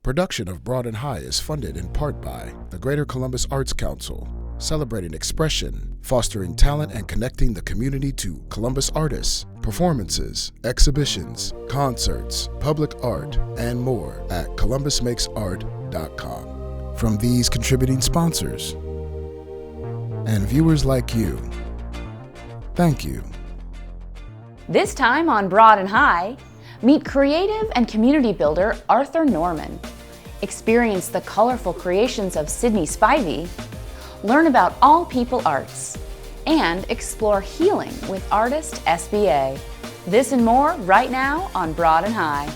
Production of Broad and High is funded in part by the Greater Columbus Arts Council, celebrating expression, fostering talent, and connecting the community to Columbus artists, performances, exhibitions, concerts, public art, and more at columbusmakesart.com. From these contributing sponsors and viewers like you, thank you. This time on Broad and High, meet creative and community builder Arthur Norman. Experience the colorful creations of Sydnee Spivey, learn about all people arts, and explore healing with artist SBA. This and more right now on Broad and High.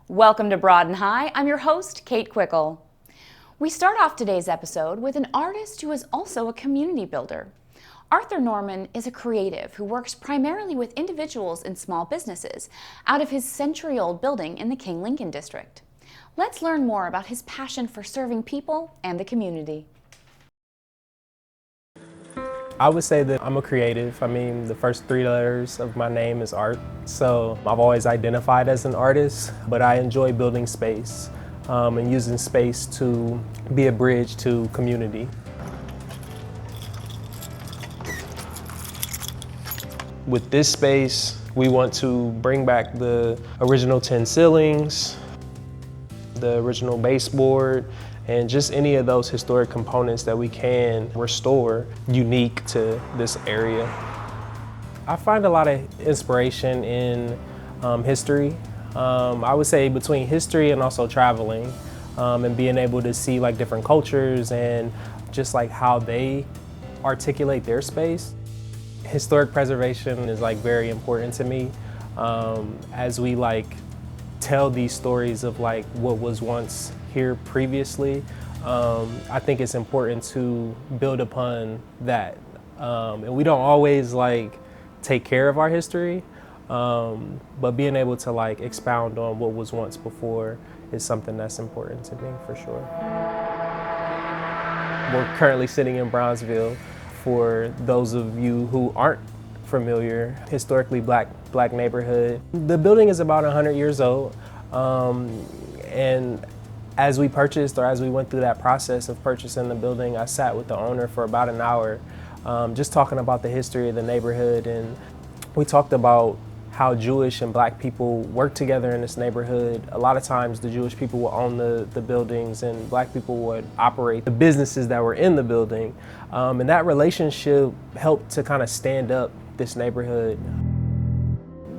Welcome to Broad and High. I'm your host, Kate Quickle. We start off today's episode with an artist who is also a community builder. Arthur Norman is a creative who works primarily with individuals and small businesses out of his century-old building in the King Lincoln District. Let's learn more about his passion for serving people and the community. I would say that I'm a creative. I mean, the first three letters of my name is art. So I've always identified as an artist, but I enjoy building space and using space to be a bridge to community. With this space, we want to bring back the original 10 ceilings, the original baseboard, and just any of those historic components that we can restore unique to this area. I find a lot of inspiration in history. I would say between history and also traveling and being able to see like different cultures and just like how they articulate their space. Historic preservation is like very important to me as we like tell these stories of like what was once here previously. I think it's important to build upon that. And we don't always like take care of our history, but being able to like expound on what was once before is something that's important to me for sure. We're currently sitting in Brownsville. For those of you who aren't familiar, historically black neighborhood. The building is about 100 years old, and as we purchased, or as we went through that process of purchasing the building, I sat with the owner for about an hour, just talking about the history of the neighborhood. And we talked about how Jewish and black people work together in this neighborhood. A lot of times the Jewish people would own the buildings and black people would operate the businesses that were in the building. And that relationship helped to kind of stand up this neighborhood.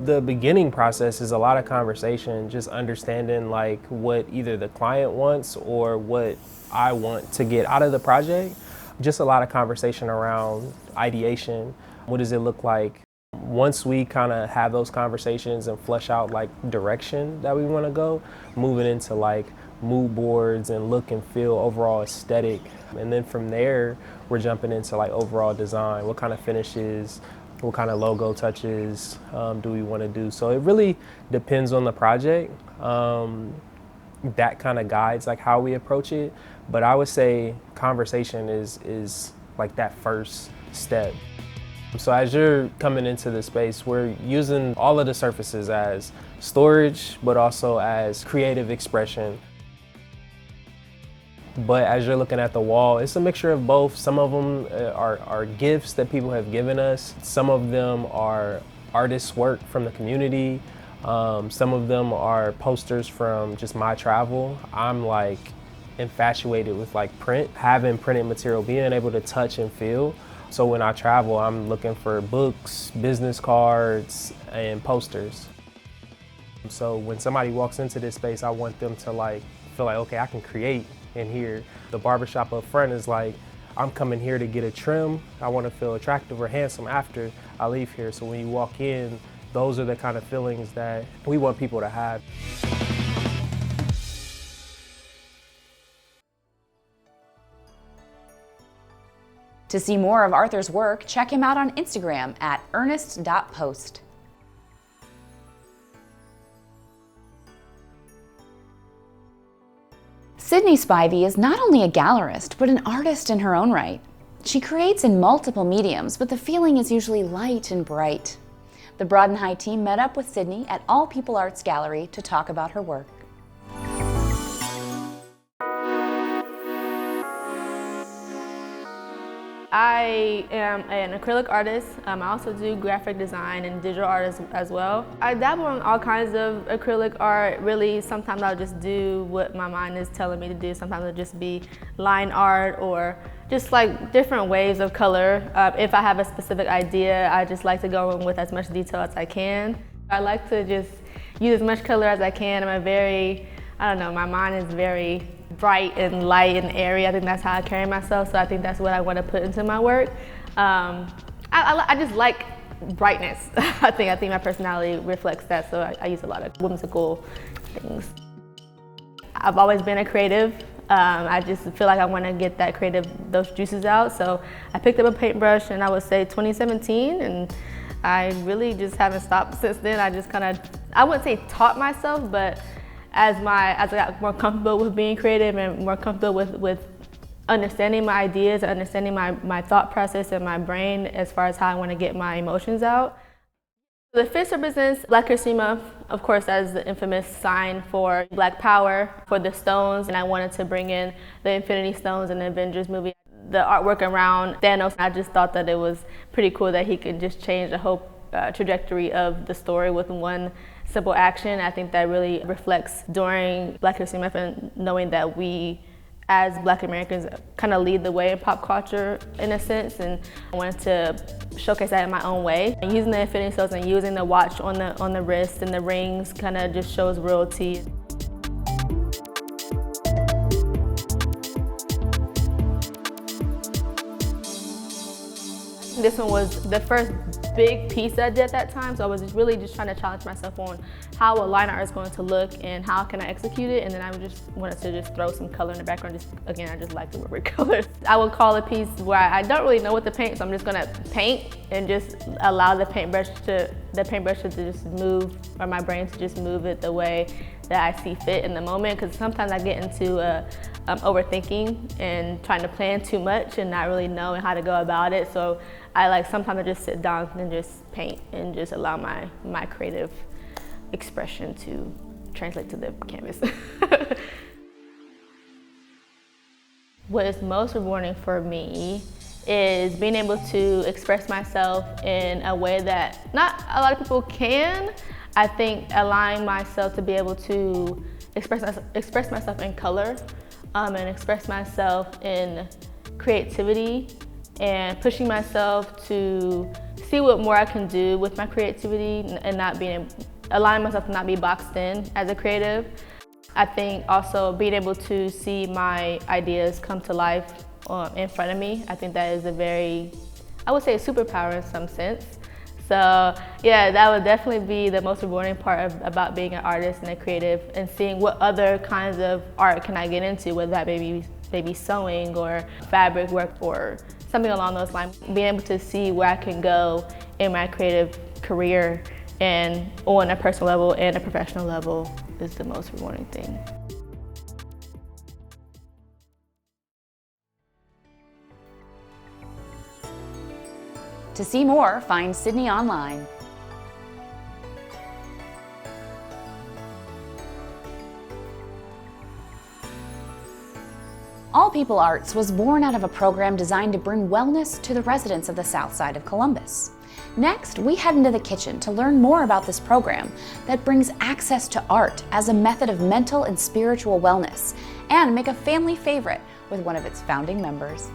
The beginning process is a lot of conversation, just understanding like what either the client wants or what I want to get out of the project. Just a lot of conversation around ideation. What does it look like? Once we kind of have those conversations and flesh out like direction that we want to go, moving into like mood boards and look and feel, overall aesthetic. And then from there, we're jumping into like overall design. What kind of finishes? What kind of logo touches do we want to do? So it really depends on the project. That kind of guides like how we approach it. But I would say conversation is like that first step. So as you're coming into the space, we're using all of the surfaces as storage, but also as creative expression. But as you're looking at the wall, it's a mixture of both. Some of them are gifts that people have given us. Some of them are artists' work from the community. Some of them are posters from just my travel. I'm like infatuated with like print, having printed material, being able to touch and feel. So when I travel, I'm looking for books, business cards, and posters. So when somebody walks into this space, I want them to like feel like, okay, I can create in here. The barbershop up front is like, I'm coming here to get a trim. I want to feel attractive or handsome after I leave here. So when you walk in, those are the kind of feelings that we want people to have. To see more of Arthur's work, check him out on Instagram at earnest.post. Sydnee Spivey is not only a gallerist, but an artist in her own right. She creates in multiple mediums, but the feeling is usually light and bright. The Broad and High team met up with Sydnee at All People Arts Gallery to talk about her work. I am an acrylic artist. I also do graphic design and digital art as well. I dabble in all kinds of acrylic art. Really, sometimes I'll just do what my mind is telling me to do. Sometimes it'll just be line art or just like different waves of color. If I have a specific idea, I just like to go in with as much detail as I can. I like to just use as much color as I can. My mind is very bright and light and airy. I think that's how I carry myself, so I think that's what I want to put into my work. I just like brightness. I think my personality reflects that, so I use a lot of whimsical things. I've always been a creative. I just feel like I want to get those juices out, so I picked up a paintbrush in, I would say, 2017, and I really just haven't stopped since then. I just I wouldn't say taught myself, but as I got more comfortable with being creative and more comfortable with understanding my ideas, understanding my thought process and my brain as far as how I want to get my emotions out. The fist represents Black History Month, of course, as the infamous sign for Black Power, for the stones, and I wanted to bring in the Infinity Stones in the Avengers movie. The artwork around Thanos, I just thought that it was pretty cool that he could just change the whole trajectory of the story with one simple action. I think that really reflects during Black History Month and knowing that we as Black Americans kind of lead the way in pop culture in a sense, and I wanted to showcase that in my own way. And using the Infinity Stones and using the watch on the wrist and the rings kind of just shows royalty. This one was the first big piece I did at that time, so I was really just trying to challenge myself on how a line art is going to look and how can I execute it, and then I just wanted to just throw some color in the background. I just like to work with colors. I would call a piece where I don't really know what to paint, so I'm just gonna paint and just allow the paintbrush to just move, or my brain to just move it the way that I see fit in the moment, because sometimes I get into overthinking and trying to plan too much and not really knowing how to go about it. So sometimes I just sit down and just paint and just allow my creative expression to translate to the canvas. What is most rewarding for me is being able to express myself in a way that not a lot of people can. I think allowing myself to be able to express myself in color and express myself in creativity and pushing myself to see what more I can do with my creativity and allowing myself to not be boxed in as a creative. I think also being able to see my ideas come to life in front of me, I think that is I would say a superpower in some sense. So yeah, that would definitely be the most rewarding part about being an artist and a creative, and seeing what other kinds of art can I get into, whether that maybe sewing or fabric work or something along those lines. Being able to see where I can go in my creative career and on a personal level and a professional level is the most rewarding thing. To see more, find Sydnee online. All People Arts was born out of a program designed to bring wellness to the residents of the south side of Columbus. Next, we head into the kitchen to learn more about this program that brings access to art as a method of mental and spiritual wellness, and make a family favorite with one of its founding members.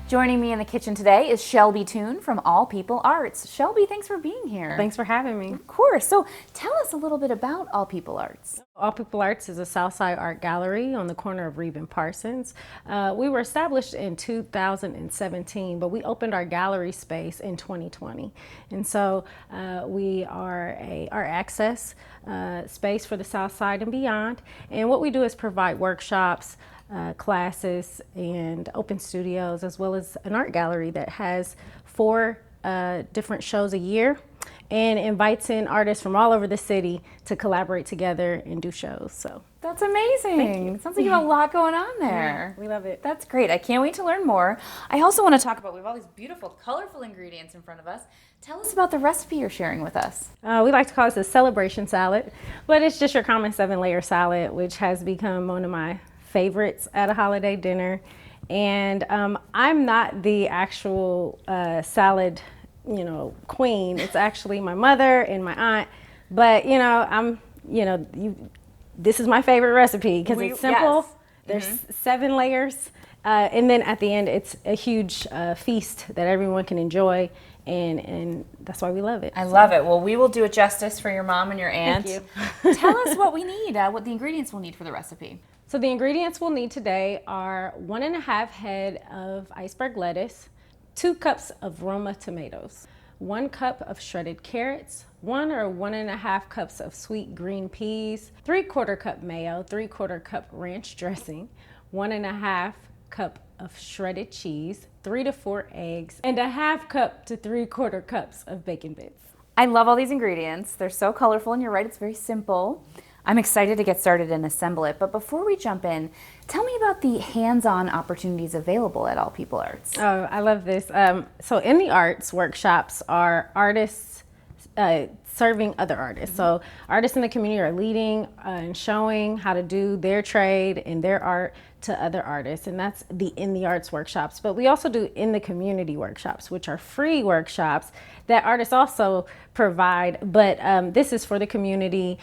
Joining me in the kitchen today is Shelbi Toone from All People Arts. Shelbi, thanks for being here. Thanks for having me. Of course. So tell us a little bit about All People Arts. All People Arts is a Southside art gallery on the corner of Reeve and Parsons. We were established in 2017, but we opened our gallery space in 2020. And so we are our access space for the Southside and beyond. And what we do is provide workshops, classes, and open studios, as well as an art gallery that has 4 different shows a year. and invites in artists from all over the city to collaborate together and do shows. So That's amazing. Sounds like you have a lot going on there. yeah, we love it. That's great. I can't wait to learn more. I also want to talk about, we have all these beautiful, colorful ingredients in front of us. Tell us about the recipe you're sharing with us. We like to call this a celebration salad, but it's just your common 7-layer salad, which has become one of my favorites at a holiday dinner. And I'm not the actual salad, queen. It's actually my mother and my aunt. But this is my favorite recipe because it's simple. Yes. There's 7 layers, and then at the end, it's a huge feast that everyone can enjoy. And that's why we love it. I love it. Well, we will do it justice for your mom and your aunt. Thank you. Tell us what we need, what the ingredients we'll need for the recipe. So the ingredients we'll need today are 1.5 head of iceberg lettuce, 2 cups of Roma tomatoes, 1 cup of shredded carrots, 1 or 1.5 cups of sweet green peas, 3/4 cup mayo, 3/4 cup ranch dressing, 1.5 cup of shredded cheese, 3 to 4 eggs, and 1/2 cup to 3/4 cups of bacon bits. I love all these ingredients. They're so colorful, and you're right, it's very simple. I'm excited to get started and assemble it. But before we jump in, tell me about the hands-on opportunities available at All People Arts. Oh, I love this. So in the arts workshops are artists serving other artists. So artists in the community are leading and showing how to do their trade and their art to other artists, and that's the in the arts workshops. But we also do in the community workshops, which are free workshops that artists also provide, but this is for the community,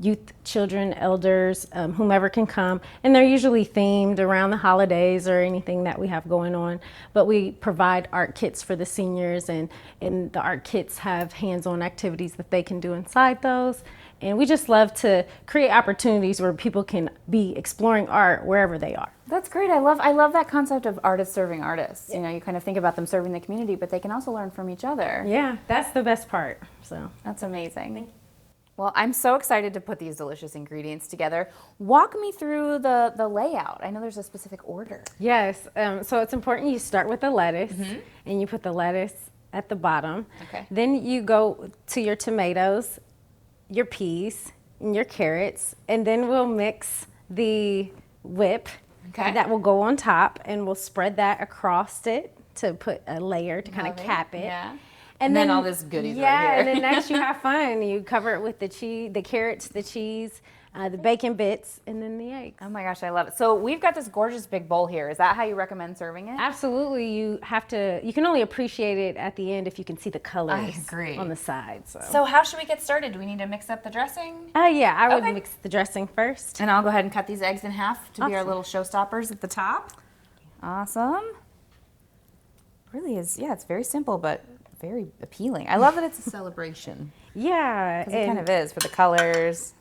youth, children, elders, whomever can come, and they're usually themed around the holidays or anything that we have going on. But we provide art kits for the seniors, and the art kits have hands-on activities that they can do inside those. And we just love to create opportunities where people can be exploring art wherever they are. That's great. I love that concept of artists serving artists. You know, you kind of think about them serving the community, but they can also learn from each other. Yeah, that's the best part. So that's amazing. Well, I'm so excited to put these delicious ingredients together. Walk me through the layout. I know there's a specific order. Yes, so it's important you start with the lettuce, and you put the lettuce at the bottom. Okay. Then you go to your tomatoes, your peas, and your carrots, and then we'll mix the whip. Okay. That will go on top, and we'll spread that across it to put a layer to kind of cap it. Yeah. And then all this goodies yeah, right here. and then next you have fun. You cover it with the cheese, the carrots, the cheese, the bacon bits, and then the eggs. Oh my gosh, I love it. So we've got this gorgeous big bowl here. Is that how you recommend serving it? Absolutely. You can only appreciate it at the end if you can see the colors on the side. So how should we get started? Do we need to mix up the dressing? Yeah, I would mix the dressing first. And I'll go ahead and cut these eggs in half to be our Awesome. little showstoppers at the top. Awesome. Really is, yeah, it's very simple, but very appealing. I love that it's a celebration. Yeah. Because it kind of is, for the colors.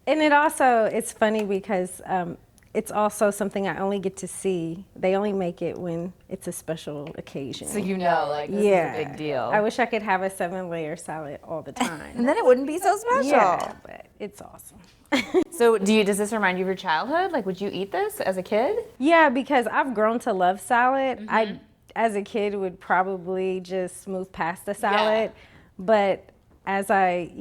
And it's funny because it's also something I only get to see. They only make it when it's a special occasion. So you know, like, this is a big deal. I wish I could have a 7-layer salad all the time. And then it wouldn't be so special. Yeah, but it's awesome. So does this remind you of your childhood? Like, would you eat this as a kid? Yeah, because I've grown to love salad. I, as a kid, would probably just move past the salad. But as I,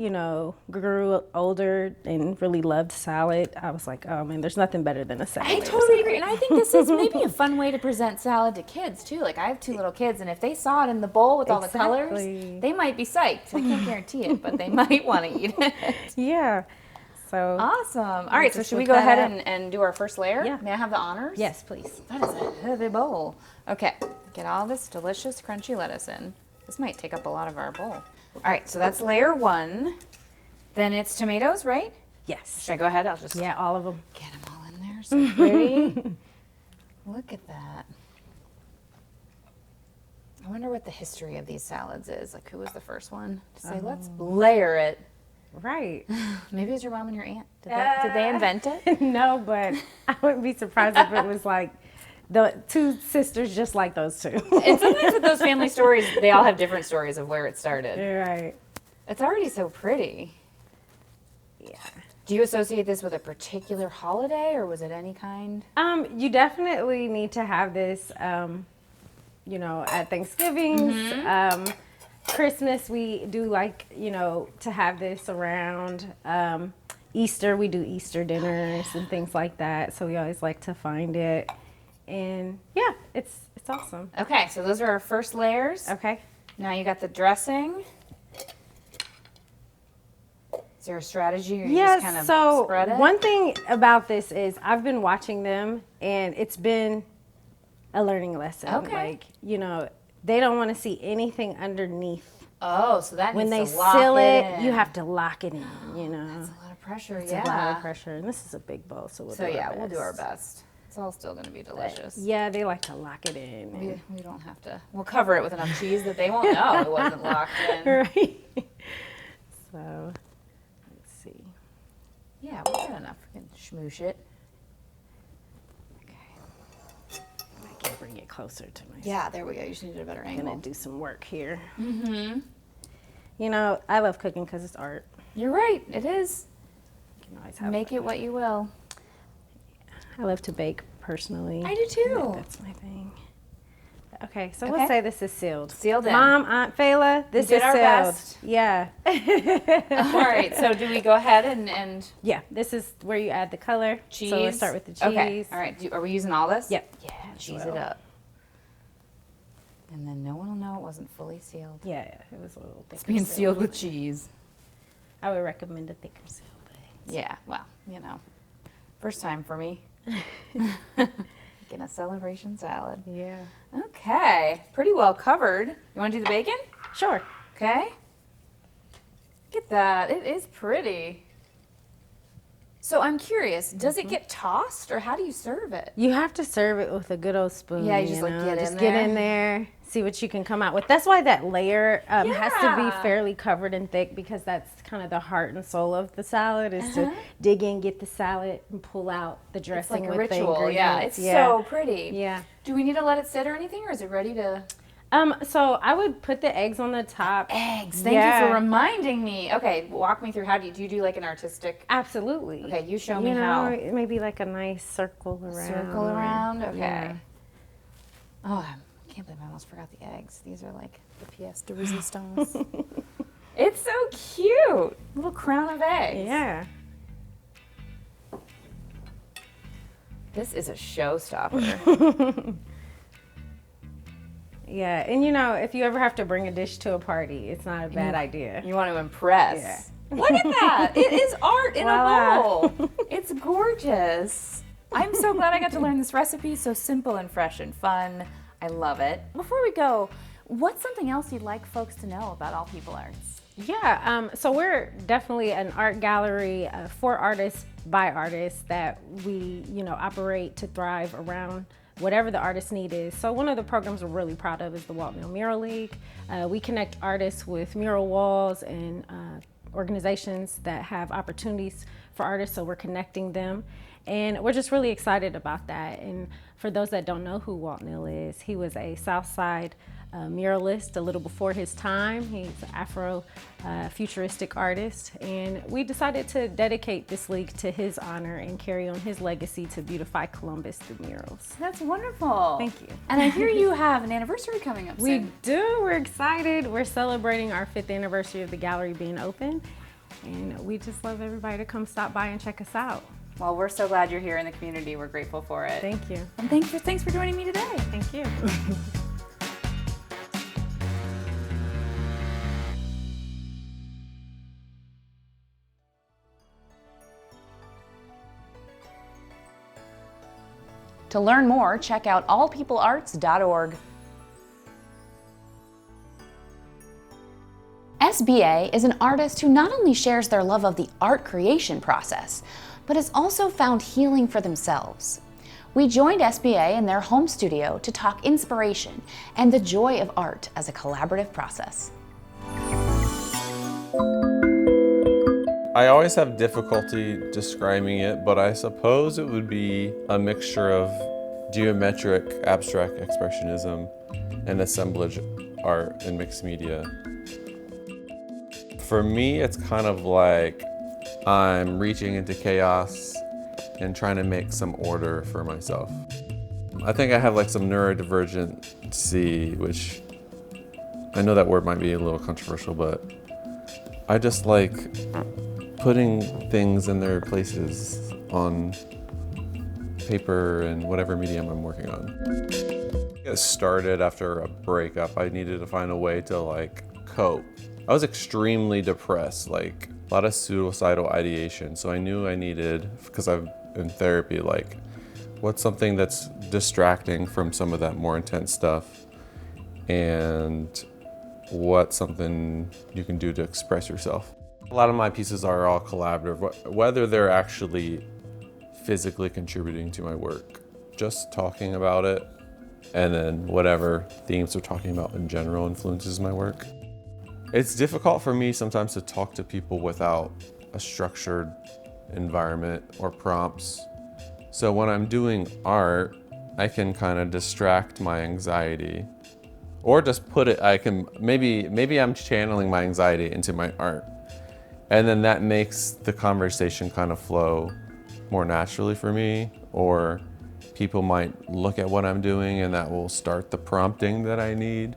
grew older and really loved salad, I was like, oh man, there's nothing better than a salad. I totally agree. And I think this is maybe a fun way to present salad to kids too. Like, I have 2 little kids, and if they saw it in the bowl with all the colors, they might be psyched. I can't guarantee it, but they might want to eat it. Yeah. So Awesome. All right, so should we go ahead and do our first layer? Yeah. May I have the honors? yes, please. That is a heavy bowl. Okay, get all this delicious crunchy lettuce in. This might take up a lot of our bowl. All right, so that's layer 1. Then it's tomatoes, right? Yes. Should I go ahead? I'll just Yeah, all of them. get them all in there. So pretty. Look at that. I wonder what the history of these salads is. Like, who was the first one to say, let's layer it? Right. Maybe it was your mom and your aunt. Did they invent it? No, but I wouldn't be surprised if it was like the 2 sisters just like those 2. And sometimes with those family stories, they all have different stories of where it started. You're right. It's already so pretty. Yeah. Do you associate this with a particular holiday, or was it any kind? You definitely need to have this, at Thanksgivings. Christmas, we do like, to have this around. Easter, we do Easter dinners and things like that. So we always like to find it. And yeah, it's awesome. Okay, so those are our first layers. Okay. Now you got the dressing. Is there a strategy or you just kind of so spread it? one thing about this is I've been watching them and it's been a learning lesson. Okay. Like, they don't want to see anything underneath. Oh, so that When they needs to lock seal it, in. you have to lock it in, That's a lot of pressure, It's a lot of pressure. And this is a big bowl, so we'll do our best. we'll do our best. It's all still going to be delicious. Yeah, they like to lock it in. We don't have to. We'll cover it with enough cheese that they won't know it wasn't locked in. Right. So, let's see. Yeah, we've got enough. We can schmoosh it. Okay. I can bring it closer to myself. Yeah, there we go. You just needed a better I'm angle. gonna do some work here. Mm-hmm. I love cooking because it's art. You're right. It is. You can always have Make it what you will. I love to bake personally. I do too. That's my thing. Okay, so Okay. let's say this is sealed. Sealed in. Mom, Aunt Fela, this did is our sealed. best. Yeah. All right. So do we go ahead and Yeah, this is where you add the color. cheese? So let's start with the cheese. Okay. All right. Are we using all this? Yep. Yeah. Cheese it up. And then no one will know it wasn't fully sealed. Yeah, it was a little thicker. It's being sealed with cheese. I would recommend a thicker seal, but Yeah. Well, first time for me. Making a celebration salad. yeah. Okay. Pretty well covered. You want to do the bacon? Sure. Okay. Look at that. It is pretty. So I'm curious, does it get tossed or how do you serve it? You have to serve it with a good old spoon. Yeah, you just, like, get in just there. get in there, see what you can come out with. That's why that layer has to be Yeah. fairly covered and thick, because that's kind of the heart and soul of the salad is to dig in, get the salad, and pull out the It's dressing like a with the ritual. Yeah, ingredients. it's so pretty. Yeah. Do we need to let it sit or anything, or is it ready to? So I would put the eggs on the top. Eggs. Thank Yeah. you for reminding me. Okay, walk me through. How do you do like an artistic Absolutely. Okay, you show me how. Maybe like a nice circle around. Circle around? Okay. Yeah. Oh, I can't believe I almost forgot the eggs. These are like the pièce de résistance. It's so cute. Little crown of eggs. Yeah. This is a showstopper. Yeah, and if you ever have to bring a dish to a party, it's not a bad idea. You want to impress. Yeah. Look at that. It is art in Voila. a bowl. It's gorgeous. I'm so glad I got to learn this recipe. So simple and fresh and fun. I love it. Before we go, what's something else you'd like folks to know about All People Arts? Yeah, so we're definitely an art gallery for artists by artists that we, operate to thrive around whatever the artist need is. So one of the programs we're really proud of is the Walt Mill Mural League. We connect artists with mural walls and organizations that have opportunities for artists, so we're connecting them. And we're just really excited about that. And for those that don't know who Walt Mill is, he was a South Side muralist a little before his time. He's an Afro-futuristic artist. And we decided to dedicate this league to his honor and carry on his legacy to beautify Columbus through murals. That's wonderful. Thank you. And I hear you have an anniversary coming up We soon. do. We're excited. We're celebrating our 5th anniversary of the gallery being open. And we just love everybody to come stop by and check us out. Well, we're so glad you're here in the community. We're grateful for it. Thank you. And thanks for joining me today. Thank you. To learn more, check out allpeoplearts.org. SBA is an artist who not only shares their love of the art creation process, but has also found healing for themselves. We joined SBA in their home studio to talk inspiration and the joy of art as a collaborative process. I always have difficulty describing it, but I suppose it would be a mixture of geometric abstract expressionism and assemblage art and mixed media. For me, it's kind of like I'm reaching into chaos and trying to make some order for myself. I think I have like some neurodivergency, which I know that word might be a little controversial, but I just like putting things in their places on paper and whatever medium I'm working on. It started after a breakup. I needed to find a way to like cope. I was extremely depressed, like a lot of suicidal ideation. So I knew I needed, because I'm in therapy, like what's something that's distracting from some of that more intense stuff, and what's something you can do to express yourself. A lot of my pieces are all collaborative, whether they're actually physically contributing to my work, just talking about it, and then whatever themes we're talking about in general influences my work. It's difficult for me sometimes to talk to people without a structured environment or prompts. So when I'm doing art, I can kind of distract my anxiety, or just put it, maybe I'm channeling my anxiety into my art. And then that makes the conversation kind of flow more naturally for me, or people might look at what I'm doing and that will start the prompting that I need.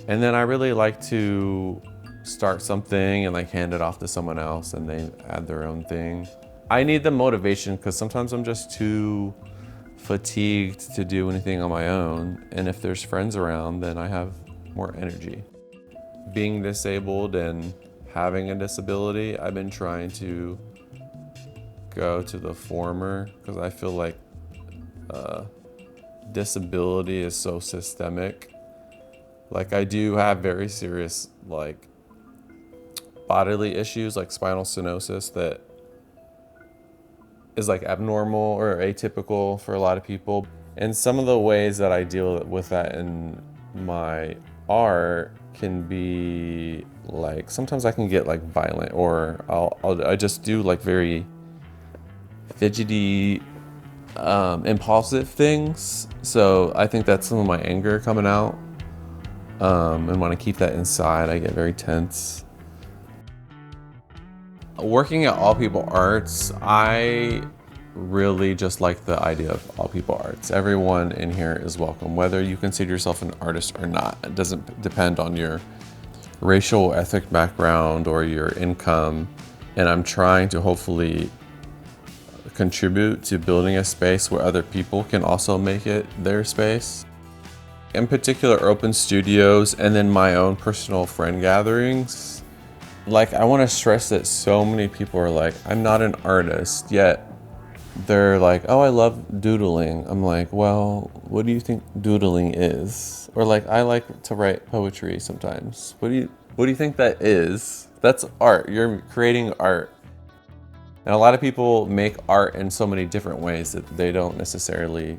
And then I really like to start something and like hand it off to someone else and they add their own thing. I need the motivation because sometimes I'm just too fatigued to do anything on my own. And if there's friends around, then I have more energy. Being disabled and having a disability, I've been trying to go to the former because I feel like disability is so systemic. Like I do have very serious like bodily issues like spinal stenosis that is like abnormal or atypical for a lot of people. And some of the ways that I deal with that in my art can be like, sometimes I can get like violent, or I just do like very fidgety, impulsive things. So I think that's some of my anger coming out. And when I keep that inside, I get very tense. Working at All People Arts, I really just like the idea of All People Arts. Everyone in here is welcome, whether you consider yourself an artist or not. It doesn't depend on your racial, ethnic background or your income. And I'm trying to hopefully contribute to building a space where other people can also make it their space. In particular, open studios and then my own personal friend gatherings. Like, I want to stress that so many people are like, I'm not an artist, yet they're like, oh, I love doodling. I'm like, well, what do you think doodling is? Or like, I like to write poetry sometimes. What do you think that is? That's art. You're creating art. And a lot of people make art in so many different ways that they don't necessarily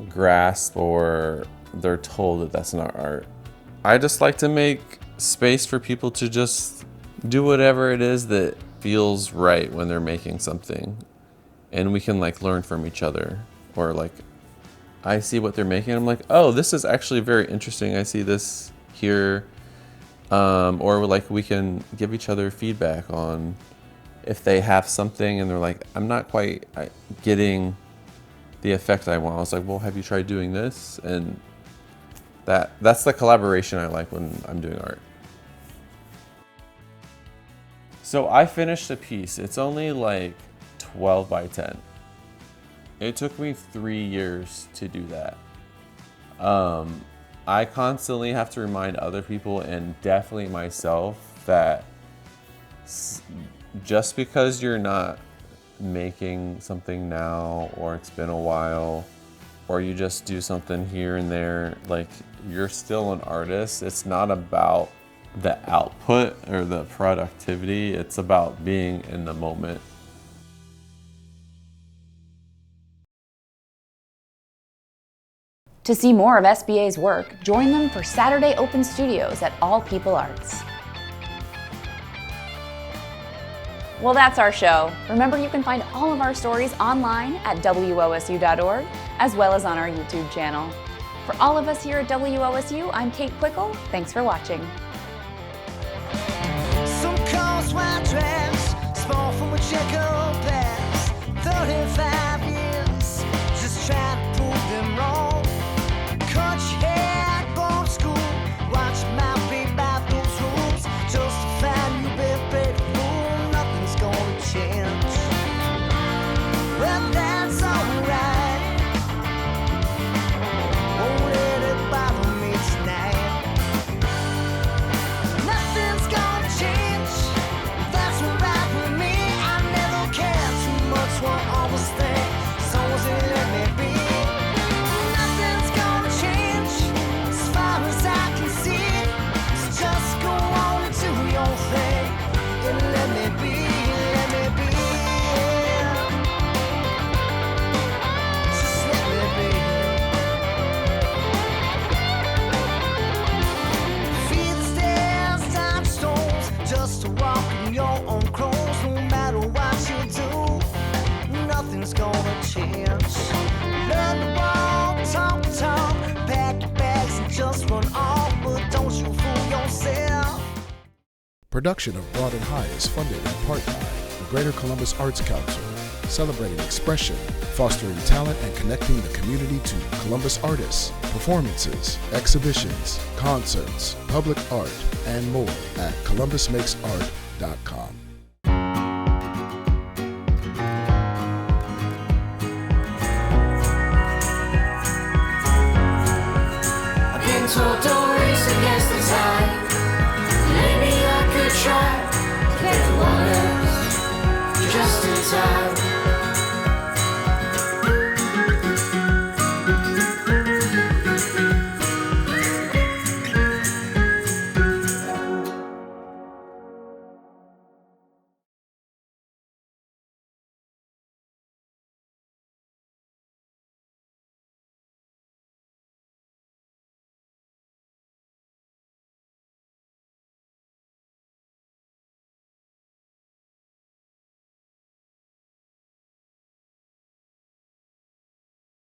grasp, or they're told that that's not art. I just like to make space for people to just do whatever it is that feels right when they're making something. And we can like learn from each other. Or like, I see what they're making, I'm like, oh, this is actually very interesting. I see this here. Or like we can give each other feedback on if they have something and they're like, I'm not quite getting the effect I want. I was like, well, have you tried doing this? And that's the collaboration I like when I'm doing art. So I finished a piece. It's only like 12 by 10. It took me 3 years to do that. I constantly have to remind other people and definitely myself that just because you're not making something now, or it's been a while, or you just do something here and there, like you're still an artist. It's not about the output or the productivity. It's about being in the moment. To see more of SBA's work, join them for Saturday Open Studios at All People Arts. Well, that's our show. Remember, you can find all of our stories online at WOSU.org, as well as on our YouTube channel. For all of us here at WOSU, I'm Kate Quickle. Thanks for watching. Some cold white dress, small from a checkered past, 35 years, just trying to prove them wrong. Cut your hair, go to school, watch my baby. walk in your own clothes, no matter what you do, nothing's gonna change. Learn to walk, talk the talk, pack your bags and just run off, but don't you fool yourself. Production of Broad and High is funded in part by the Greater Columbus Arts Council, celebrating expression, fostering talent, and connecting the community to Columbus artists, performances, exhibitions, concerts, public art, and more at columbusmakesart.com.